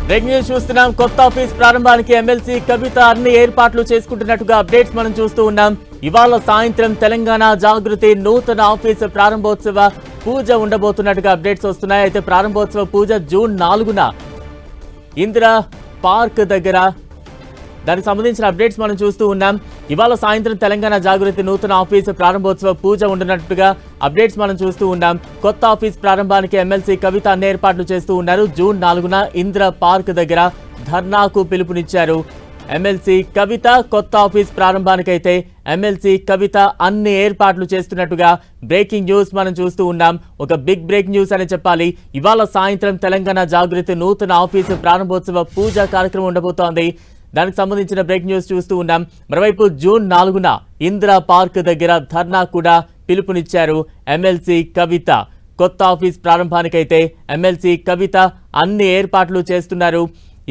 Break news చూస్తున్నాం. కొత్త office ప్రారంభానికి ఎమ్మెల్సీ కవిత అన్ని ఏర్పాట్లు చేసుకుంటున్నట్టుగా అప్డేట్స్ మనం చూస్తూ ఉన్నాం. ఇవాళ సాయంత్రం తెలంగాణ జాగృతి నూతన ఆఫీస్ ప్రారంభోత్సవ పూజ ఉండబోతున్నట్టుగా అప్డేట్స్ వస్తున్నాయి. అయితే ప్రారంభోత్సవ పూజ జూన్ 4న ఇందిరా పార్క్ దగ్గర, దానికి సంబంధించిన అప్డేట్స్ మనం చూస్తూ ఉన్నాం. ఇవాళ సాయంత్రం తెలంగాణ జాగృతి నూతన ఆఫీసు ప్రారంభోత్సవ పూజ ఉండనట్టుగా అప్డేట్స్ మనం చూస్తూ ఉన్నాం. కొత్త ఆఫీస్ ప్రారంభానికి ఎమ్మెల్సీ కవిత అన్ని ఏర్పాట్లు చేస్తూ ఉన్నారు. జూన్ 4న ఇందిరా పార్క్ దగ్గర ధర్నాకు పిలుపునిచ్చారు ఎమ్మెల్సీ కవిత. కొత్త ఆఫీస్ ప్రారంభానికైతే ఎమ్మెల్సీ కవిత అన్ని ఏర్పాట్లు చేస్తున్నట్టుగా బ్రేకింగ్ న్యూస్ మనం చూస్తూ ఉన్నాం. ఒక బిగ్ బ్రేక్ న్యూస్ అని చెప్పాలి. ఇవాళ సాయంత్రం తెలంగాణ జాగృతి నూతన ఆఫీసు ప్రారంభోత్సవ పూజా కార్యక్రమం ఉండబోతోంది. దానికి సంబంధించిన బ్రేక్ న్యూస్ చూస్తూ ఉన్నాం. మరోవైపు జూన్ 4న ఇందిరా పార్క్ దగ్గర ధర్నా కూడా పిలుపునిచ్చారు ఎమ్మెల్సీ కవిత. కొత్త ఆఫీస్ ప్రారంభానికైతే ఎమ్మెల్సీ కవిత అన్ని ఏర్పాట్లు చేస్తున్నారు.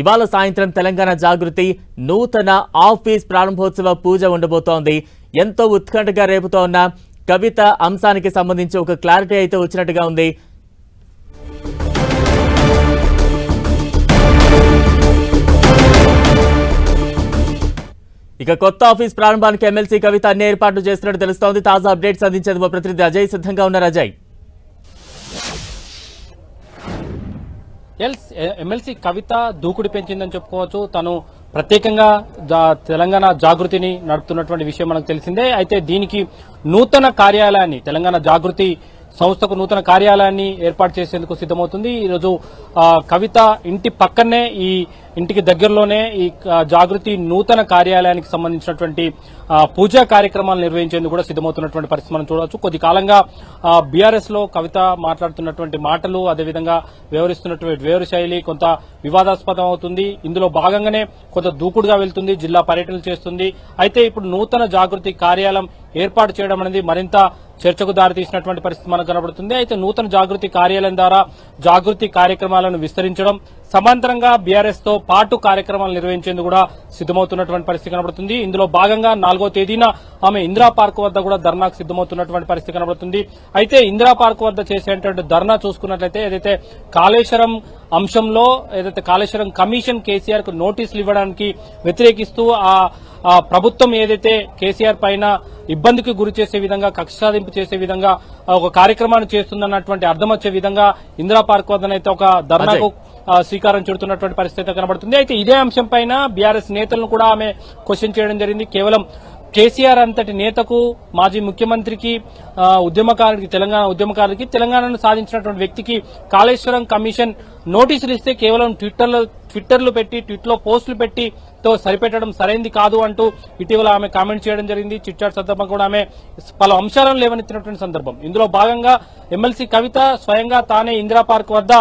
ఇవాళ సాయంత్రం తెలంగాణ జాగృతి నూతన ఆఫీస్ ప్రారంభోత్సవ పూజ ఉండబోతోంది. ఎంతో ఉత్కంఠగా రేపుతోన్న కవిత అంశానికి సంబంధించి ఒక క్లారిటీ అయితే వచ్చినట్టుగా ఉంది. ఇక కొత్త ఆఫీస్ ప్రారంభానికి ఎమ్మెల్సీ కవిత అన్ని ఏర్పాట్లు చేస్తున్నట్టు తెలుస్తోంది. తాజా అప్డేట్స్ అందించేందుకు మా ప్రతినిధి అజయ్ సిద్ధంగా ఉన్నారు. అజయ్, ఎమ్మెల్సీ కవిత దూకుడు పెంచిందని చెప్పుకోవచ్చు. తను ప్రత్యేకంగా తెలంగాణ జాగృతిని నడుపుతున్నటువంటి విషయం మనకు తెలిసిందే. అయితే దీనికి నూతన కార్యాలయాన్ని, తెలంగాణ జాగృతి సంస్థకు నూతన కార్యాలయాన్ని ఏర్పాటు చేసేందుకు సిద్ధమవుతుంది. ఈరోజు కవిత ఇంటి పక్కనే, ఈ ఇంటికి దగ్గరలోనే ఈ జాగృతి నూతన కార్యాలయానికి సంబంధించినటువంటి పూజా కార్యక్రమాలు నిర్వహించేందుకు కూడా సిద్ధమవుతున్నటువంటి పరిస్థితి మనం చూడవచ్చు. కొద్ది కాలంగా బీఆర్ఎస్ లో కవిత మాట్లాడుతున్నటువంటి మాటలు, అదేవిధంగా వ్యవహరిస్తున్నటువంటి వ్యవహార శైలి కొంత వివాదాస్పదం అవుతుంది. ఇందులో భాగంగానే కొంత దూకుడుగా వెళ్తుంది, జిల్లా పర్యటనలు చేస్తుంది. అయితే ఇప్పుడు నూతన జాగృతి కార్యాలయం ఏర్పాటు చేయడం అనేది మరింత చర్చకు దారితీసినటువంటి పరిస్థితి మనకు కనబడుతుంది. అయితే నూతన జాగృతి కార్యాలయం ద్వారా జాగృతి కార్యక్రమాలను విస్తరించడం, సమాంతరంగా బీఆర్ఎస్ తో పాటు కార్యక్రమాలు నిర్వహించేందుకు కూడా సిద్దమవుతున్నటువంటి పరిస్థితి కనబడుతుంది. ఇందులో భాగంగా 4వ తేదీన ఆమె ఇందిరా పార్క్ వద్ద కూడా ధర్నాకు సిద్దమవుతున్నటువంటి పరిస్థితి కనబడుతుంది. అయితే ఇందిరా పార్క్ వద్ద చేసేటువంటి ధర్నా చూసుకున్నట్లయితే, ఏదైతే కాళేశ్వరం అంశంలో ఏదైతే కాళేశ్వరం కమిషన్ కేసీఆర్ కు నోటీసులు ఇవ్వడానికి వ్యతిరేకిస్తూ ఆ ప్రభుత్వం ఏదైతే కేసీఆర్ పైన ఇబ్బందికి గురి చేసే విధంగా, కక్ష సాధింపు చేసే విధంగా ఒక కార్యక్రమాన్ని చేస్తుందన్నటువంటి అర్థం వచ్చే విధంగా ఇందిరా పార్క్ వద్దనైతే ఒక ధర్నాకు శ్రీకారం చుడుతున్నటువంటి పరిస్థితి కనబడుతుంది. అయితే ఇదే అంశం పైన బీఆర్ఎస్ నేతలను కూడా ఆమె క్వశ్చన్ చేయడం జరిగింది. కేవలం కేసీఆర్ అంతటి నేతకు, మాజీ ముఖ్యమంత్రికి, ఉద్యమకారుడికి, తెలంగాణ ఉద్యమకారుడికి, తెలంగాణను సాధించినటువంటి వ్యక్తికి కాళేశ్వరం కమిషన్ నోటీసులు ఇస్తే కేవలం ట్విట్టర్లో పోస్టులు పెట్టి తో సరిపెట్టడం సరైంది కాదు అంటూ ఇటీవల ఆమె కామెంట్ చేయడం జరిగింది. చిట్చాట్ సందర్భంగా కూడా ఆమె పలు అంశాలను లేవనెత్తినటువంటి సందర్భం. ఇందులో భాగంగా ఎమ్మెల్సీ కవిత స్వయంగా తానే ఇందిరా పార్క్ వద్ద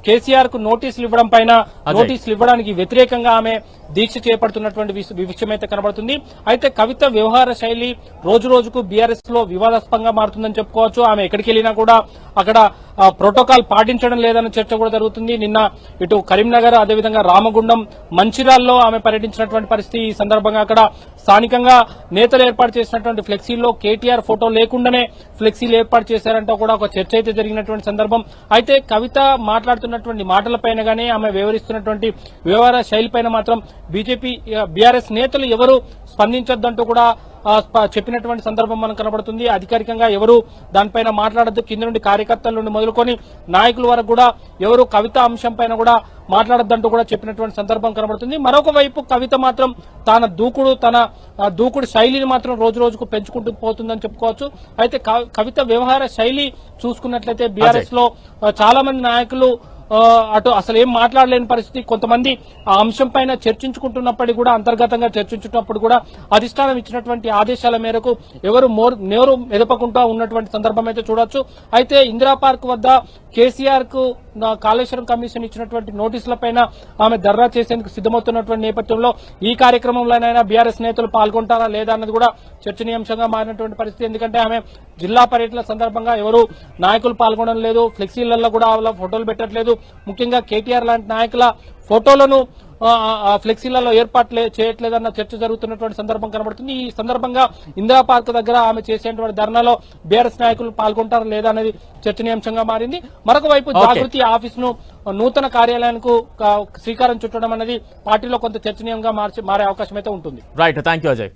కేసీఆర్ కు నోటీసులు ఇవ్వడం పైన, నోటీసులు ఇవ్వడానికి వ్యతిరేకంగా ఆమె దీక్ష చేపడుతున్నటువంటి విషయం అయితే కనబడుతుంది. అయితే కవిత వ్యవహార శైలి రోజు రోజుకు బీఆర్ఎస్ లో వివాదాస్పదంగా మారుతుందని చెప్పుకోవచ్చు. ఆమె ఎక్కడికి వెళ్లినా కూడా అక్కడ ప్రోటోకాల్ పాటించడం లేదన్న చర్చ కూడా జరుగుతుంది. నిన్న ఇటు కరీంనగర్, అదేవిధంగా రామగుండం, మంచిర్యాలలో ఆమె పర్యటించినటువంటి పరిస్థితి. ఈ సందర్భంగా అక్కడ స్థానికంగా నేతలు ఏర్పాటు చేసినటువంటి ఫ్లెక్సీల్లో కేటీఆర్ ఫోటో లేకుండానే ఫ్లెక్సీలు ఏర్పాటు చేశారంటూ కూడా ఒక చర్చ అయితే జరిగినటువంటి సందర్భం. అయితే కవిత మాట్లాడుతున్నటువంటి మాటలపైన గానీ, ఆమె వ్యవహరిస్తున్నటువంటి వ్యవహార శైలిపైన మాత్రం బీఆర్ఎస్ నేతలు ఎవరు స్పందించొద్దంటూ కూడా చెప్పినటువంటి సందర్భం మనకు కనబడుతుంది. అధికారికంగా ఎవరు దానిపైన మాట్లాడద్దు, కింద నుండి కార్యకర్తల నుండి మొదలుకొని నాయకుల వరకు కూడా ఎవరు కవిత అంశం పైన కూడా మాట్లాడద్దంటూ కూడా చెప్పినటువంటి సందర్భం కనబడుతుంది. మరొక వైపు కవిత మాత్రం తన దూకుడు శైలిని మాత్రం రోజు రోజుకు పెంచుకుంటూ పోతుందని చెప్పుకోవచ్చు. అయితే కవిత వ్యవహార శైలి చూసుకున్నట్లయితే బీఆర్ఎస్ లో చాలా మంది నాయకులు అటు అసలు ఏం మాట్లాడలేని పరిస్థితి. కొంతమంది ఆ అంశం పైన చర్చించుకుంటున్నప్పటికీ కూడా, అంతర్గతంగా చర్చించుకున్నప్పుడు కూడా అధిష్టానం ఇచ్చినటువంటి ఆదేశాల మేరకు ఎవరు నేరు మెదపకుండా ఉన్నటువంటి సందర్భం అయితే చూడొచ్చు. అయితే ఇందిరా పార్క్ వద్ద కేసీఆర్ కు కాళేశ్వరం కమిషన్ ఇచ్చినటువంటి నోటీసులపైన ఆమె ధర్నా చేసేందుకు సిద్దమవుతున్నటువంటి నేపథ్యంలో ఈ కార్యక్రమంలోనైనా బీఆర్ఎస్ నేతలు పాల్గొంటారా లేదా అన్నది కూడా చర్చనీయాంశంగా మారినటువంటి పరిస్థితి. ఎందుకంటే ఆమె జిల్లా పర్యటన సందర్భంగా ఎవరు నాయకులు పాల్గొనడం లేదు, ఫ్లెక్సీలలో కూడా ఫోటోలు పెట్టట్లేదు. ముఖ్యంగా కేటీఆర్ లాంటి నాయకుల ఫోటోలను ఫ్లెక్సీలలో ఏర్పాట్లు చేయట్లేదన్న చర్చ జరుగుతున్నటువంటి సందర్భం కనబడుతుంది. ఈ సందర్భంగా ఇందిరా పార్క్ దగ్గర ఆమె చేసేటువంటి ధర్నాలో బీఆర్ఎస్ నాయకులు పాల్గొంటారు లేదా అనేది చర్చనీయాంశంగా మారింది. మరొక వైపు జాగృతి ఆఫీస్ ను నూతన కార్యాలయానికి శ్రీకారం చుట్టడం అనేది పార్టీలో కొంత చర్చనీయంగా మారే అవకాశం అయితే ఉంటుంది. Right, thank you Ajay.